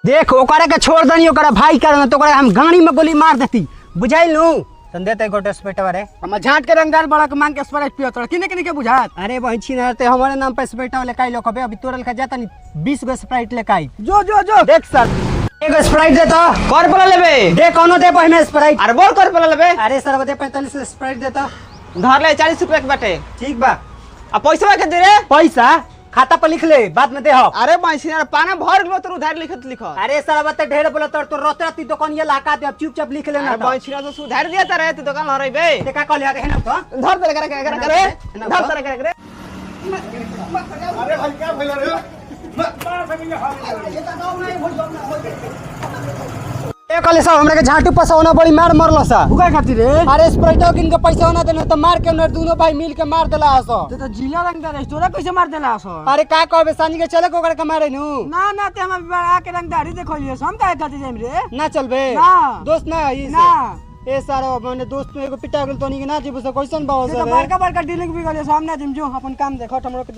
देख ओकरा के छोड़ दनी ओकरा भाई कर तो ओकरा हम गाड़ी में गोली मार देती बुझाइल नु संदेते गोटे स्पेटवा रे हम झाट के रंगदार बड़ा के मांग के स्प्राइट पियो तोरा किने किने के बुझात। अरे वही छी नते हमारे नाम पे स्प्राइट वाले काई लोग अभी तोरल का जाता नहीं 20 गो स्प्राइट लेके आई जो जो जो देख सर एगो स्प्राइट दे तो कर पला लेबे दे कोनो दे पहिने स्प्राइट अरे बोल कर पला लेबे। अरे सर दे 45 स्प्राइट दे तो धर ले 40 रुपया के बाटे। ठीक बा आ पैसा के दे रे पैसा खाता पर लिख ले बाद में दे हो। अरे पैसा पाना भर गेलो तो उधार लिख अरे सर अब तो ढेर बोला तो रोते राती दुकान ये लाका दे अब चुपचाप लिख लेना अरे पैसा तो उधार दिया त रे तू दुकान हरइबे ते का कहले है ना तो धर दे करे धर दे करे अरे भाई क्या भइल रे ए कहले सब हमरा के झाटू पसौना बड़ी मार मरलो सा भुका खातिर रे। अरे स्प्राइटो किन के पैसा ना देना तो मार के उन्हें दोनों भाई मिल के मार देला हसो। ते तो जिला रंगदार है तोरा कैसे मार देला हसो। अरे का कहबे सानी के चले को ओकरा के मारे नु ना ना ते हम बड़ा के रंगदारी देखलिए हम काहे खातिर जाइम रे। ना चलबे ना दोस्त ना ई ना ए सारो मैंने दोस्त में एगो पिटा गेल तोनी के ना जीबो से कैसन बाव ते तो से बड़का बड़का डीलिंग भी गले सामने जिम जो अपन काम देखो हमरो के